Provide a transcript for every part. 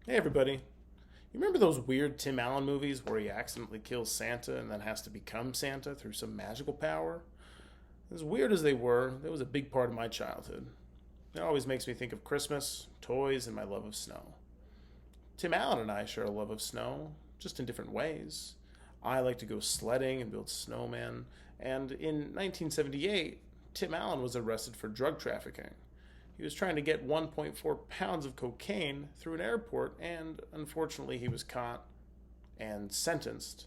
Hey everybody. You remember those weird Tim Allen movies where he accidentally kills Santa and then has to become Santa through some magical power? As weird as they were, that was a big part of my childhood. It always makes me think of Christmas, toys, and my love of snow. Tim Allen and I share a love of snow, just in different ways. I like to go sledding and build snowmen, and in 1978, Tim Allen was arrested for drug trafficking. He was trying to get 1.4 pounds of cocaine through an airport, and unfortunately, he was caught and sentenced.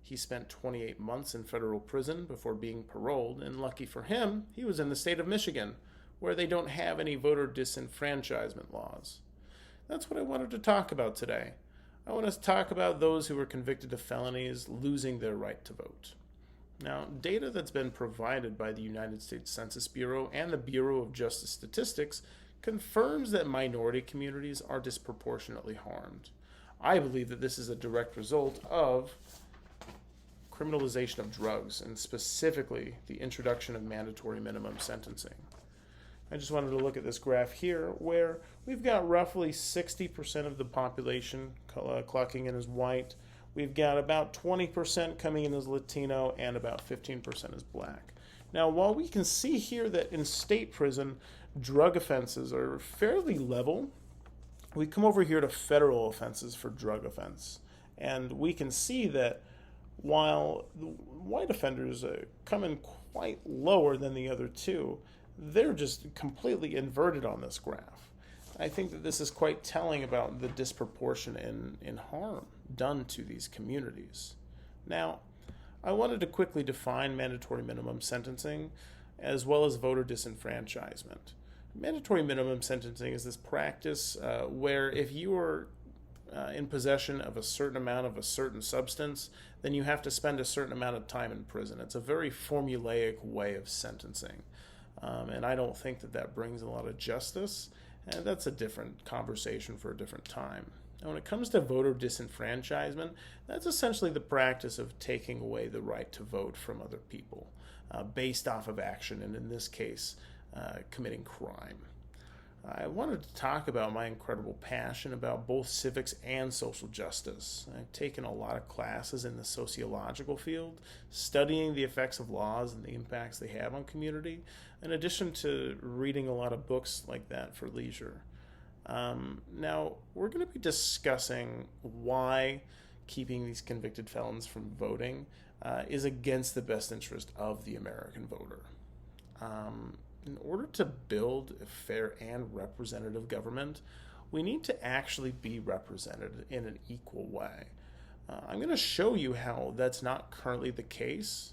He spent 28 months in federal prison before being paroled, and lucky for him, he was in the state of Michigan, where they don't have any voter disenfranchisement laws. That's what I wanted to talk about today. I want to talk about those who were convicted of felonies losing their right to vote. Now, data that's been provided by the United States Census Bureau and the Bureau of Justice Statistics confirms that minority communities are disproportionately harmed. I believe that this is a direct result of criminalization of drugs, and specifically the introduction of mandatory minimum sentencing. I just wanted to look at this graph here where we've got roughly 60% of the population clocking in as white. We've got about 20% coming in as Latino and about 15% as black. Now, while we can see here that in state prison, drug offenses are fairly level, we come over here to federal offenses for drug offense. And we can see that while the white offenders come in quite lower than the other two, they're just completely inverted on this graph. I think that this is quite telling about the disproportion in harm done to these communities. Now, I wanted to quickly define mandatory minimum sentencing as well as voter disenfranchisement. Mandatory minimum sentencing is this practice where if you are in possession of a certain amount of a certain substance, then you have to spend a certain amount of time in prison. It's a very formulaic way of sentencing. And I don't think that that brings a lot of justice. And that's a different conversation for a different time. And when it comes to voter disenfranchisement, that's essentially the practice of taking away the right to vote from other people based off of action, and in this case, committing crime. I wanted to talk about my incredible passion about both civics and social justice. I've taken a lot of classes in the sociological field, studying the effects of laws and the impacts they have on community, in addition to reading a lot of books like that for leisure. Now, we're going to be discussing why keeping these convicted felons from voting is against the best interest of the American voter. In order to build a fair and representative government, we need to actually be represented in an equal way. I'm going to show you how that's not currently the case,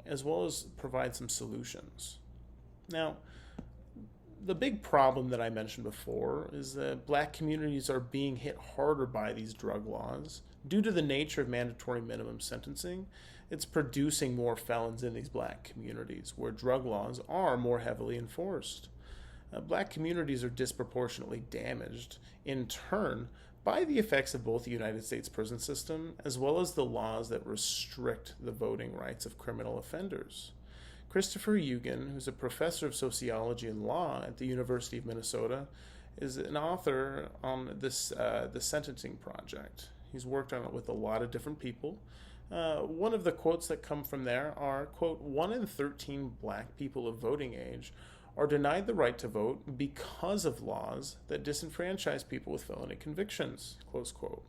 as well as provide some solutions. Now, the big problem that I mentioned before is that black communities are being hit harder by these drug laws. Due to the nature of mandatory minimum sentencing, it's producing more felons in these black communities where drug laws are more heavily enforced. Black communities are disproportionately damaged, in turn, by the effects of both the United States prison system as well as the laws that restrict the voting rights of criminal offenders. Christopher Eugen, who's a professor of sociology and law at the University of Minnesota, is an author on this the Sentencing Project. He's worked on it with a lot of different people. One of the quotes that come from there are, quote, 1 in 13 black people of voting age are denied the right to vote because of laws that disenfranchise people with felony convictions, close quote.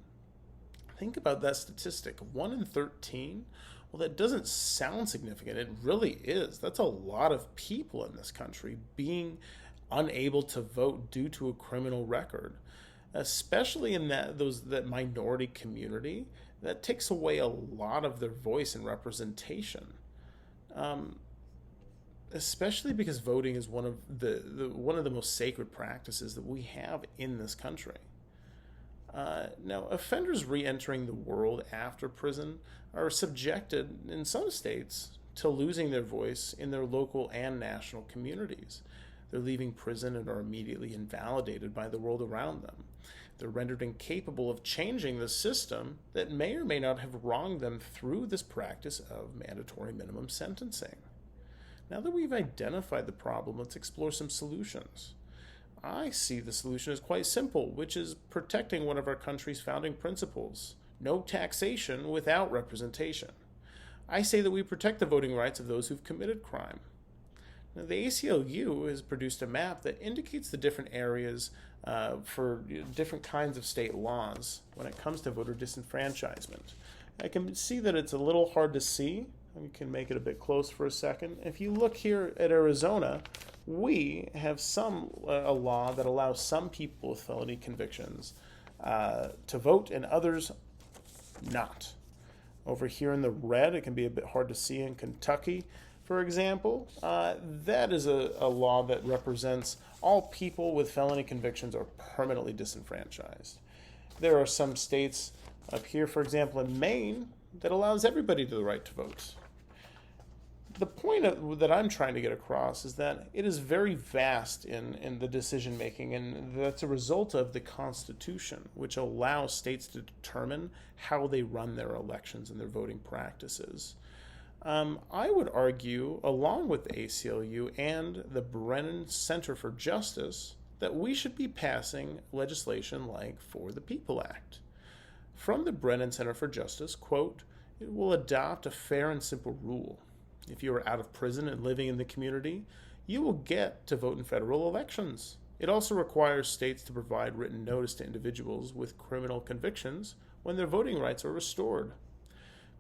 Think about that statistic, 1 in 13. Well, that doesn't sound significant. It really is. That's a lot of people in this country being unable to vote due to a criminal record, especially in that minority community. That takes away a lot of their voice and representation, especially because voting is one of the most sacred practices that we have in this country. Now, offenders re-entering the world after prison are subjected, in some states, to losing their voice in their local and national communities. They're leaving prison and are immediately invalidated by the world around them. They're rendered incapable of changing the system that may or may not have wronged them through this practice of mandatory minimum sentencing. Now that we've identified the problem, let's explore some solutions. I see the solution as quite simple, which is protecting one of our country's founding principles: no taxation without representation. I say that we protect the voting rights of those who've committed crime. Now, the ACLU has produced a map that indicates the different areas for different kinds of state laws when it comes to voter disenfranchisement. I can see that it's a little hard to see. We can make it a bit close for a second. If you look here at Arizona, we have a law that allows some people with felony convictions to vote and others not. Over here in the red, it can be a bit hard to see in Kentucky, for example. That is a law that represents all people with felony convictions are permanently disenfranchised. There are some states up here, for example, in Maine, that allows everybody the right to vote. The point that I'm trying to get across is that it is very vast in the decision making, and that's a result of the Constitution, which allows states to determine how they run their elections and their voting practices. I would argue, along with the ACLU and the Brennan Center for Justice, that we should be passing legislation like For the People Act. From the Brennan Center for Justice, quote, "It will adopt a fair and simple rule. If you are out of prison and living in the community, you will get to vote in federal elections. It also requires states to provide written notice to individuals with criminal convictions when their voting rights are restored."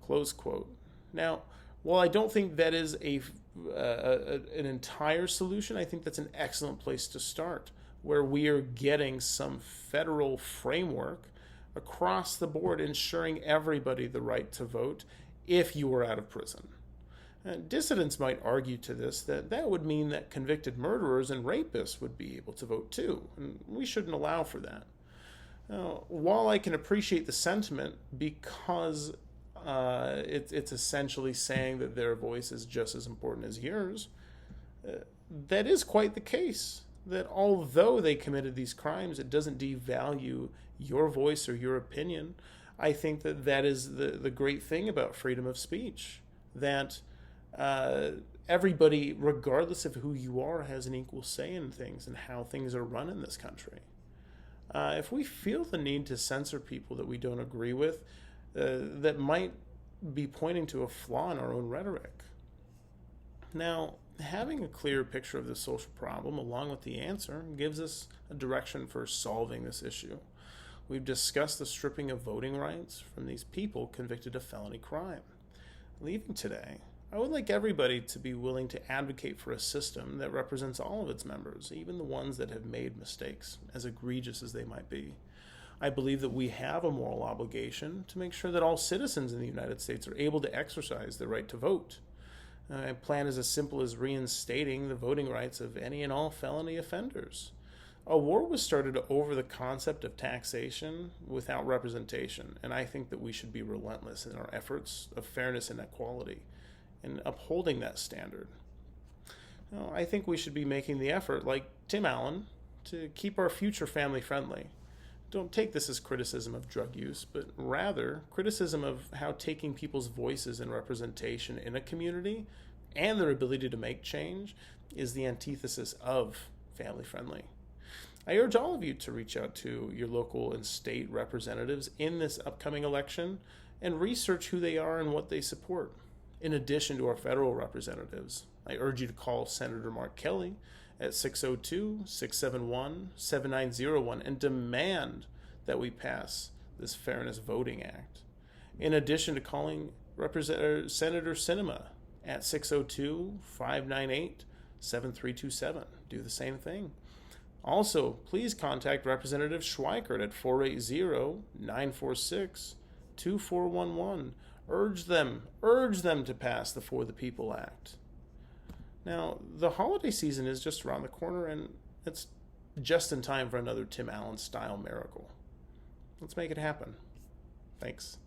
Close quote. Now, while I don't think that is an entire solution, I think that's an excellent place to start, where we are getting some federal framework across the board ensuring everybody the right to vote if you were out of prison. Dissidents might argue to this that would mean that convicted murderers and rapists would be able to vote too, and we shouldn't allow for that. While I can appreciate the sentiment because it's essentially saying that their voice is just as important as yours, that is quite the case. That although they committed these crimes, it doesn't devalue your voice or your opinion. I think that is the great thing about freedom of speech, that everybody, regardless of who you are, has an equal say in things and how things are run in this country. If we feel the need to censor people that we don't agree with, that might be pointing to a flaw in our own rhetoric. Now, having a clear picture of the social problem along with the answer gives us a direction for solving this issue. We've discussed the stripping of voting rights from these people convicted of felony crime. Leaving today, I would like everybody to be willing to advocate for a system that represents all of its members, even the ones that have made mistakes, as egregious as they might be. I believe that we have a moral obligation to make sure that all citizens in the United States are able to exercise their right to vote. A plan is as simple as reinstating the voting rights of any and all felony offenders. A war was started over the concept of taxation without representation, and I think that we should be relentless in our efforts of fairness and equality and upholding that standard. I think we should be making the effort, like Tim Allen, to keep our future family friendly. Don't take this as criticism of drug use, but rather criticism of how taking people's voices and representation in a community and their ability to make change is the antithesis of family friendly. I urge all of you to reach out to your local and state representatives in this upcoming election and research who they are and what they support. In addition to our federal representatives, I urge you to call Senator Mark Kelly at 602-671-7901 and demand that we pass this Fairness Voting Act. In addition to calling Senator Sinema at 602-598-7327. Do the same thing. Also, please contact Representative Schweikert at 480-946-2411. Urge them to pass the For the People Act. Now, the holiday season is just around the corner, and it's just in time for another Tim Allen-style miracle. Let's make it happen. Thanks.